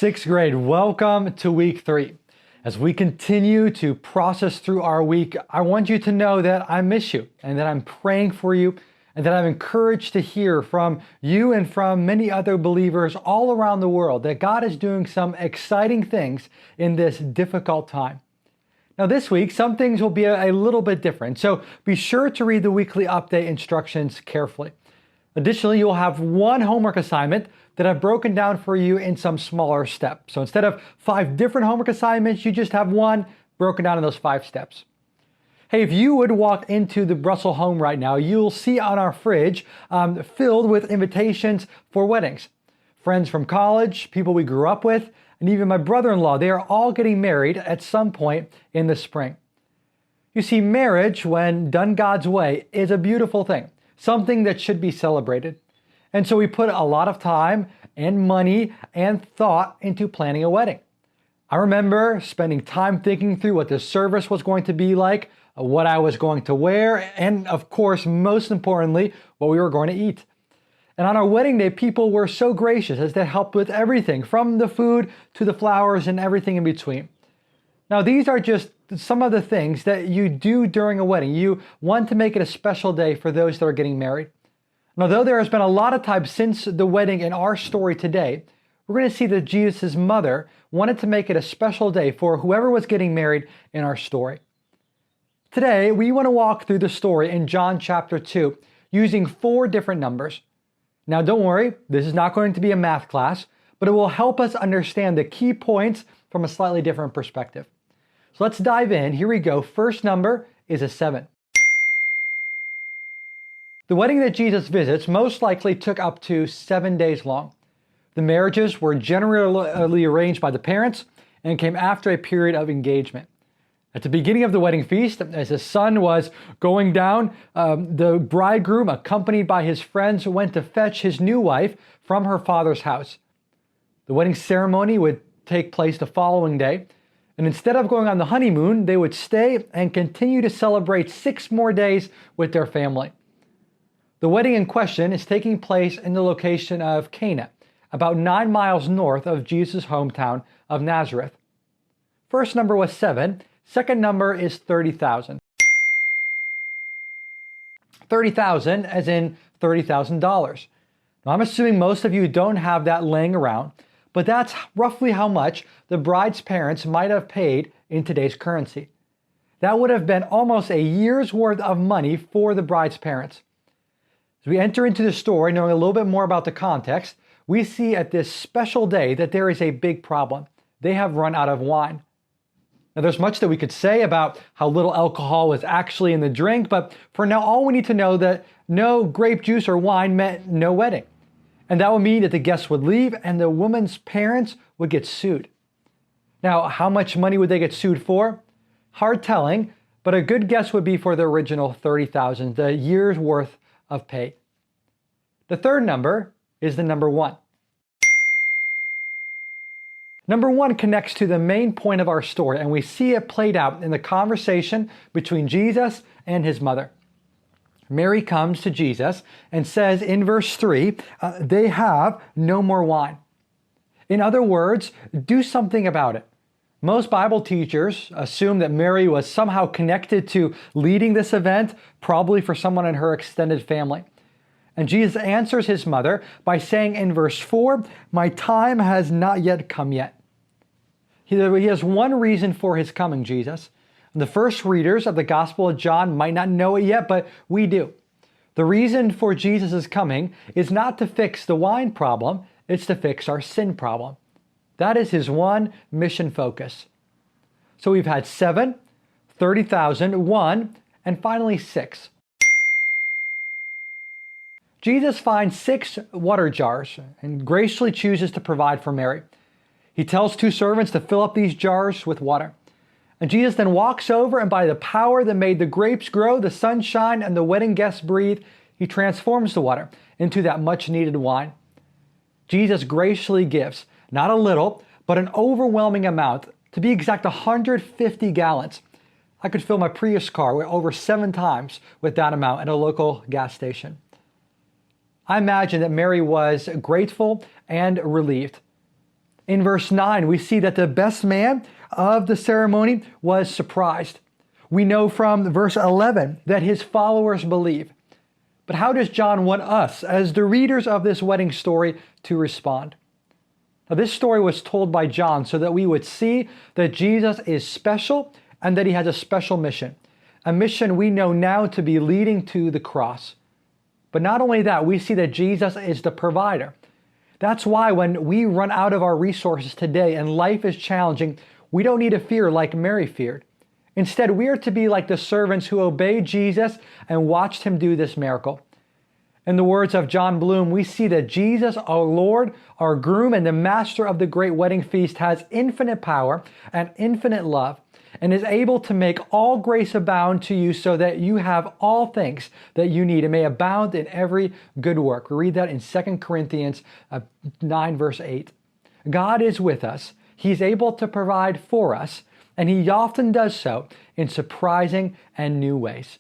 Sixth grade, welcome to week 3. As we continue to process through our week, I want you to know that I miss you and that I'm praying for you and that I'm encouraged to hear from you and from many other believers all around the world that God is doing some exciting things in this difficult time. Now this week, some things will be a little bit different, so be sure to read the weekly update instructions carefully. Additionally, you'll have one homework assignment that I've broken down for you in some smaller steps. So instead of 5 different homework assignments, you just have one broken down in those 5 steps. Hey, if you would walk into the Brussels home right now, you'll see on our fridge filled with invitations for weddings. Friends from college, people we grew up with, and even my brother-in-law, they are all getting married at some point in the spring. You see, marriage, when done God's way, is a beautiful thing, something that should be celebrated. And so we put a lot of time and money and thought into planning a wedding. I remember spending time thinking through what the service was going to be like, what I was going to wear, and of course, most importantly, what we were going to eat. And on our wedding day, people were so gracious as they helped with everything, from the food to the flowers and everything in between. Now, these are just some of the things that you do during a wedding. You want to make it a special day for those that are getting married. And although there has been a lot of time since the wedding in our story today, we're going to see that Jesus' mother wanted to make it a special day for whoever was getting married in our story. Today, we want to walk through the story in John chapter 2 using 4 different numbers. Now, don't worry, this is not going to be a math class, but it will help us understand the key points from a slightly different perspective. So let's dive in. Here we go. First number is a 7. The wedding that Jesus visits most likely took up to 7 days long. The marriages were generally arranged by the parents and came after a period of engagement. At the beginning of the wedding feast, as the sun was going down, the bridegroom, accompanied by his friends, went to fetch his new wife from her father's house. The wedding ceremony would take place the following day, and instead of going on the honeymoon, they would stay and continue to celebrate 6 more days with their family. The wedding in question is taking place in the location of Cana, about 9 miles north of Jesus' hometown of Nazareth. First number was 7. Second number is 30,000. 30,000 as in $30,000. Now, I'm assuming most of you don't have that laying around, but that's roughly how much the bride's parents might have paid in today's currency. That would have been almost a year's worth of money for the bride's parents. As we enter into the story, knowing a little bit more about the context, we see at this special day that there is a big problem. They have run out of wine. Now, there's much that we could say about how little alcohol was actually in the drink, but for now, all we need to know that no grape juice or wine meant no wedding. And that would mean that the guests would leave and the woman's parents would get sued. Now, how much money would they get sued for? Hard telling, but a good guess would be for the original 30,000, the year's worth of pay. The third number is the number 1. Number 1 connects to the main point of our story, and we see it played out in the conversation between Jesus and his mother. Mary comes to Jesus and says in verse 3, they have no more wine. In other words, do something about it. Most Bible teachers assume that Mary was somehow connected to leading this event, probably for someone in her extended family. And Jesus answers his mother by saying in verse 4, my time has not yet come yet. He has one reason for his coming, Jesus. The first readers of the Gospel of John might not know it yet, but we do. The reason for Jesus' coming is not to fix the wine problem, it's to fix our sin problem. That is his one mission focus. So we've had 7, 30,000, 1, and finally 6. Jesus finds 6 water jars and graciously chooses to provide for Mary. He tells 2 servants to fill up these jars with water. And Jesus then walks over, and by the power that made the grapes grow, the sun shine, and the wedding guests breathe, he transforms the water into that much needed wine. Jesus graciously gives not a little, but an overwhelming amount, to be exact 150 gallons. I could fill my Prius car over 7 times with that amount at a local gas station. I imagine that Mary was grateful and relieved. In verse 9, we see that the best man of the ceremony was surprised. We know from verse 11 that his followers believe. But how does John want us, as the readers of this wedding story, to respond? Now, this story was told by John so that we would see that Jesus is special and that he has a special mission, a mission we know now to be leading to the cross. But not only that, we see that Jesus is the provider. That's why when we run out of our resources today and life is challenging, we don't need to fear like Mary feared. Instead, we are to be like the servants who obeyed Jesus and watched him do this miracle. In the words of John Bloom, we see that Jesus, our Lord, our groom, and the master of the great wedding feast has infinite power and infinite love and is able to make all grace abound to you so that you have all things that you need and may abound in every good work. We read that in 2 Corinthians 9, verse 8. God is with us. He's able to provide for us, and he often does so in surprising and new ways.